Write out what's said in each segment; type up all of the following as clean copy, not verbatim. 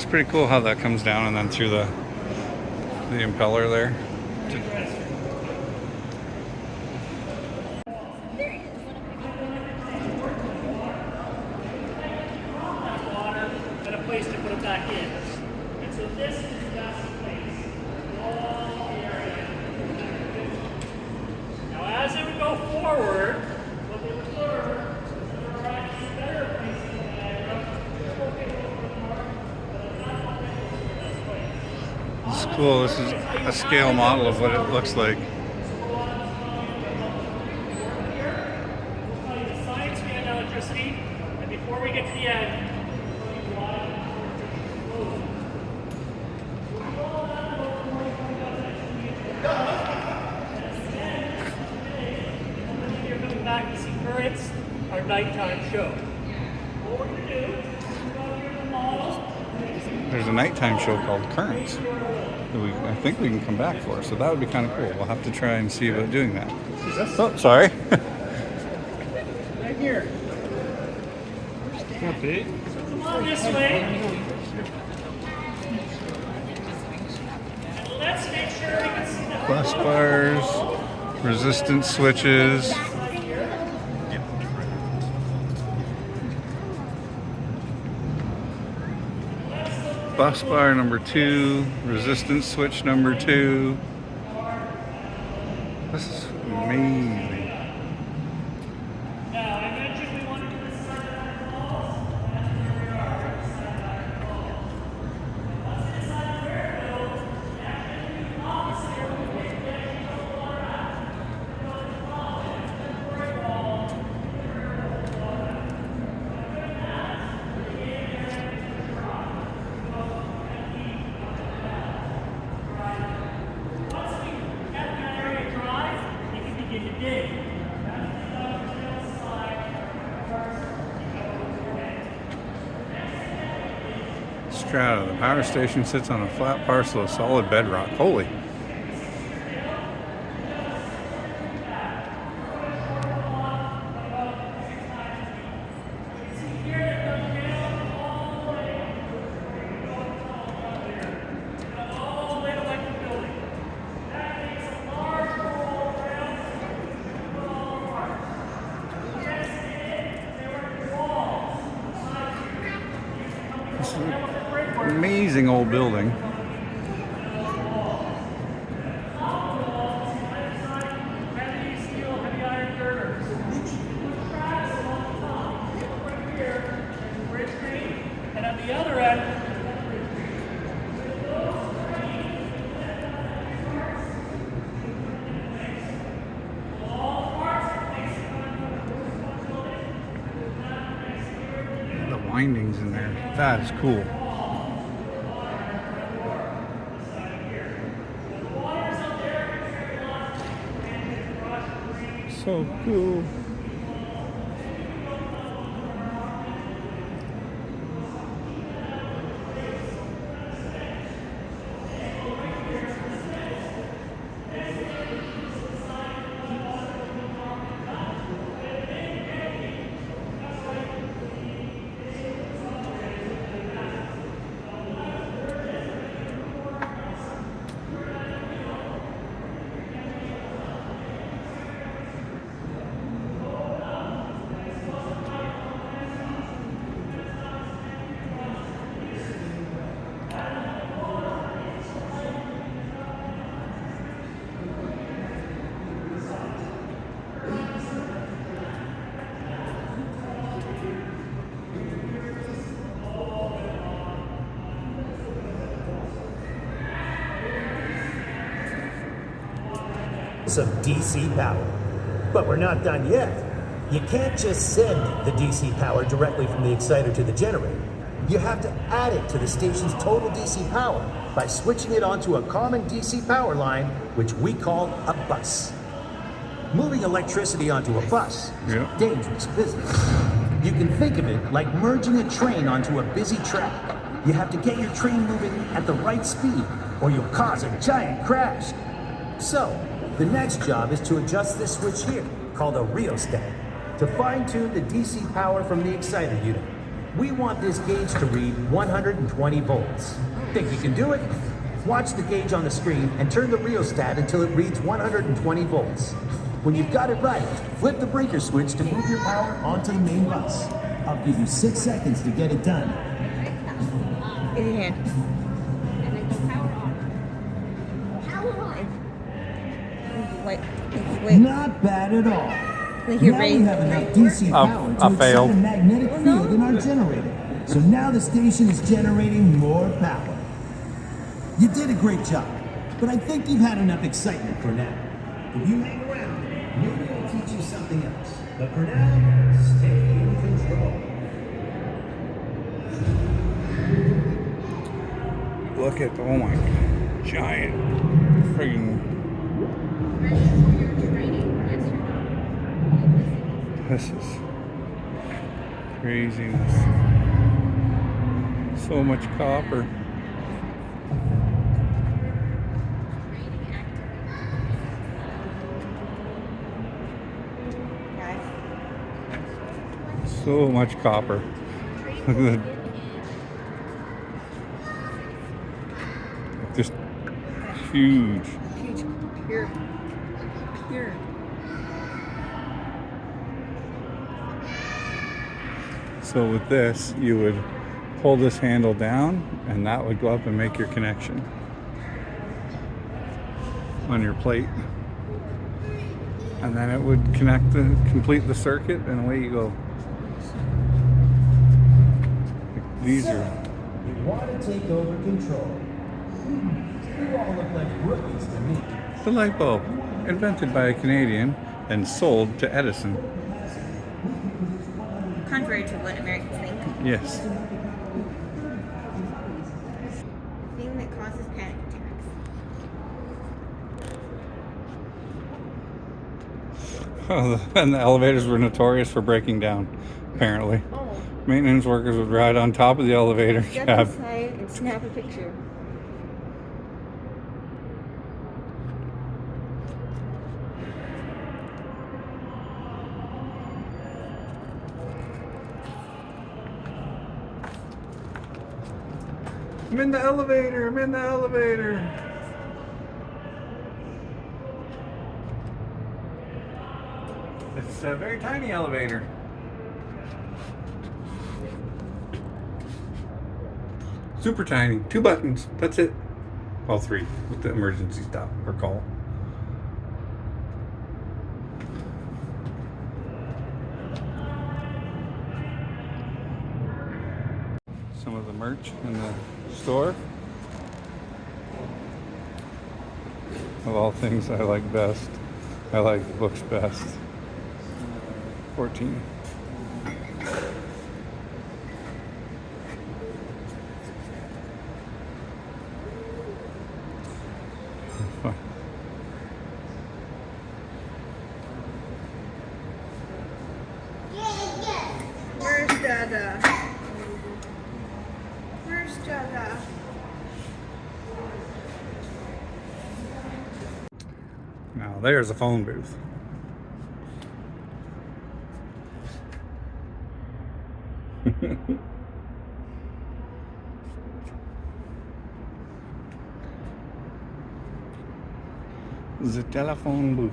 It's pretty cool how that comes down and then through the impeller there. Water and a place to put it back in. And so this is the best place. All the area. Now as it would go forward, what they would learn is there are actually better places in Niagara. This is cool. This is a scale model of what it looks like. The science behind electricity, and before we get to the end, you're coming back to see currents, our nighttime show. What we're going to do is go here to the model. There's a nighttime show called Currents that I think we can come back for, so that would be kind of cool. We'll have to try and see about doing that. Oh, sorry. Right here. Okay. Come on this way. And let's make sure we can see the Bus bars, resistance switches. Bus bar number 2, resistance switch number 2. This is amazing. Now, I mentioned we wanted to do this side of Niagara Falls, and here we are, inside Niagara Falls. Once inside the airfield, we actually do the opposite here. We actually go the water out. We go to the falls, and the temporary wall, the water out. Doing that, we get in there and we dry. We go and heat dry. Once we get that area dry, you can begin to dig. Strata. The power station sits on a flat parcel of solid bedrock. Holy. This is an amazing old building. And at the other end, The windings in there. That is cool. So cool. Some DC power. But we're not done yet. You can't just send the DC power directly from the exciter to the generator. You have to add it to the station's total DC power by switching it onto a common DC power line, which we call a bus. Moving electricity onto a bus is a dangerous business. You can think of it like merging a train onto a busy track. You have to get your train moving at the right speed, or you'll cause a giant crash. So, the next job is to adjust this switch here, called a rheostat, to fine-tune the DC power from the exciter unit. We want this gauge to read 120 volts. Think you can do it? Watch the gauge on the screen and turn the rheostat until it reads 120 volts. When you've got it right, flip the breaker switch to move your power onto the main bus. I'll give you 6 seconds to get it done. In your hand. And then go power on. Power on. Wait. Wait. Not bad at all. Like you're Now ready. we have enough DC power to I excite failed. a magnetic field in our generator. So now the station is generating more power. You did a great job, but I think you've had enough excitement for now. If you hang around, maybe I'll teach you something else. But for now, stay in control. Look at, oh my, giant friggin', Ready for your training? Yes or no? this is craziness. So much copper. Training active. So much copper. Look at that. Just huge. Huge. Pure. Pure. So with this, you would pull this handle down and that would go up and make your connection on your plate. And then it would complete the circuit and away you go. These are, You want to take over control. You all look like rookies to me. the light bulb, invented by a Canadian and sold to Edison. Contrary to what Americans think. Yes. The thing that causes panic attacks. And the elevators were notorious for breaking down, apparently. Oh. Maintenance workers would ride on top of the elevator Step cab. inside and snap a picture. I'm in the elevator, I'm in the elevator. It's a very tiny elevator. Super tiny, 2 buttons, that's it. Well, 3 with the emergency stop or call. Some of the merch in the store. Of all things I like best, I like books best. 14. Where's Dada? Where's Dada? Now there's a phone booth. The telephone booth.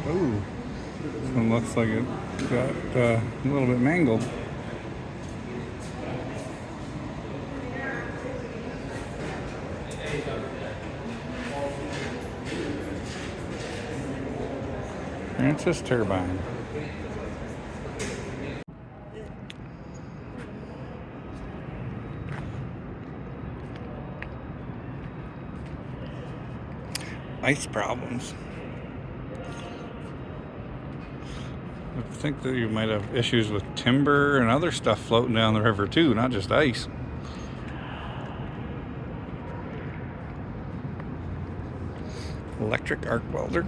Ooh, this one looks like it got a little bit mangled. Francis turbine. Ice problems. think that you might have issues with timber and other stuff floating down the river too, not just ice. Electric arc welder.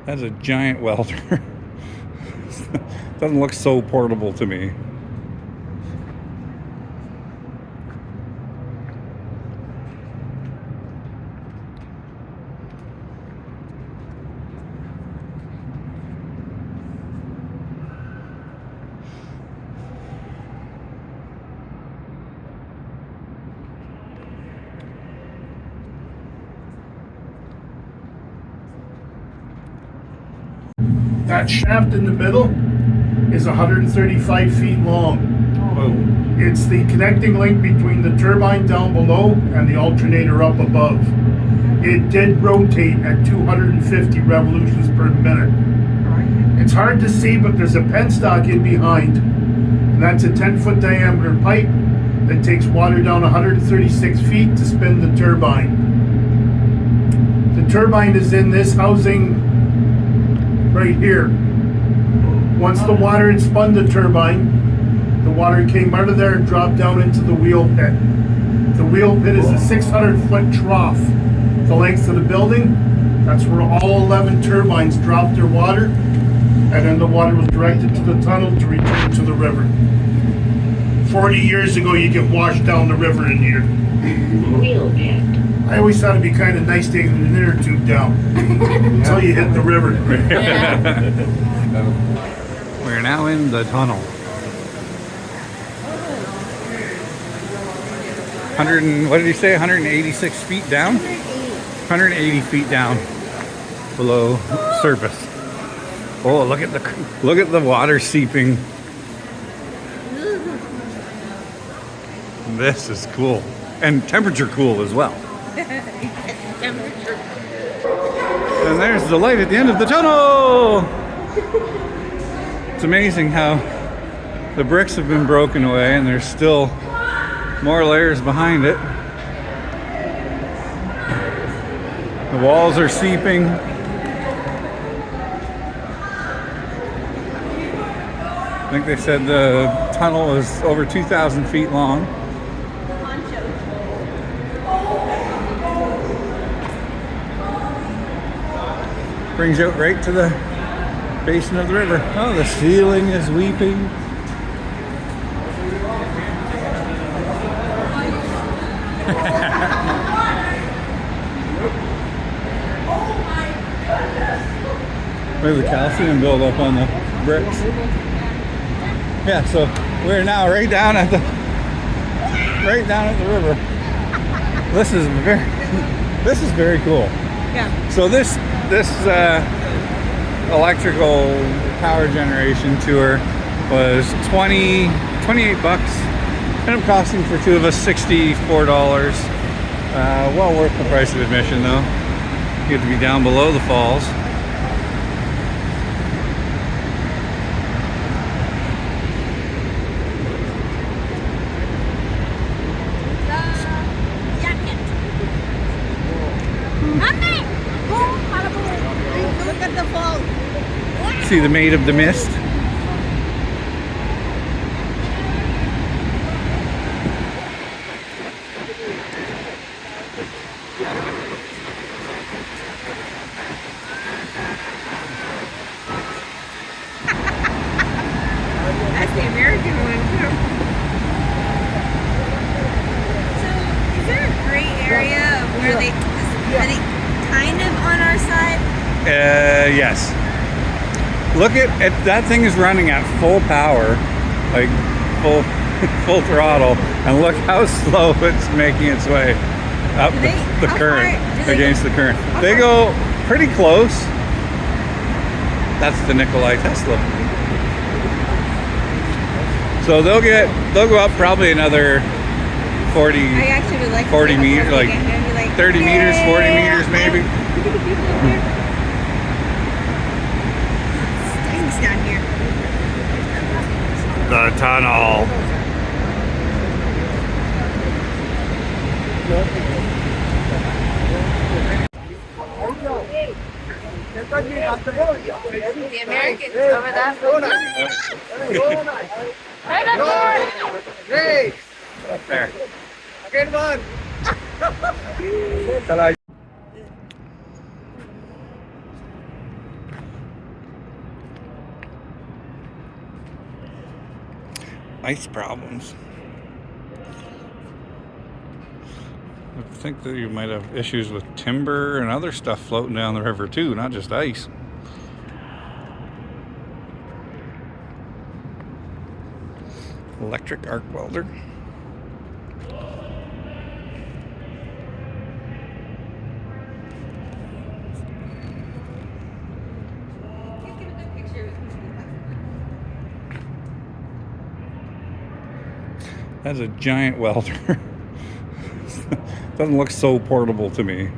That's a giant welder. Doesn't look so portable to me. That shaft in the middle is 135 feet long. Whoa. It's the connecting link between the turbine down below and the alternator up above. It did rotate at 250 revolutions per minute. It's hard to see, but there's a penstock in behind. And that's a 10-foot diameter pipe that takes water down 136 feet to spin the turbine. The turbine is in this housing right here. Once the water had spun the turbine, the water came out of there and dropped down into the wheel pit. The wheel pit is a 600-foot trough. The length of the building, that's where all 11 turbines dropped their water, and then the water was directed to the tunnel to return to the river. 40 years ago, you get washed down the river in here. Wheel pit. I always thought it'd be kind of nice taking an inner tube down until you hit the river. We're now in the tunnel. 100 and, what did he say? 186 feet down? 180 feet down below surface. Oh, look at the water seeping. This is cool. And temperature cool as well. And there's the light at the end of the tunnel. It's amazing how the bricks have been broken away and there's still more layers behind it. The walls are seeping. I think they said the tunnel is over 2,000 feet long. Brings you out right to the basin of the river. Oh, the ceiling is weeping. Look at the calcium buildup on the bricks. Yeah, so we're now right down at the river. This is very cool. Yeah. So this electrical power generation tour was $28. Ended up costing for two of us $64. Well worth the price of admission though. You get to be down below the falls. Look at the fall. See the Maid of the Mist? That's the American one too. So, is there a gray area of where are they kind of on our side? Yes. Look at that thing is running at full power, like full throttle, and look how slow it's making its way up the current, against the current. They go pretty close. That's the Nikolai Tesla. So they'll go up probably another 40 meters, like 30 meters, 40 meters maybe. Stinks down here. the tunnel. The Americans over that. Right up there. There. Good one. Ice problems. I think that you might have issues with timber and other stuff floating down the river too, not just ice. Electric arc welder. That's a giant welder. Doesn't look so portable to me.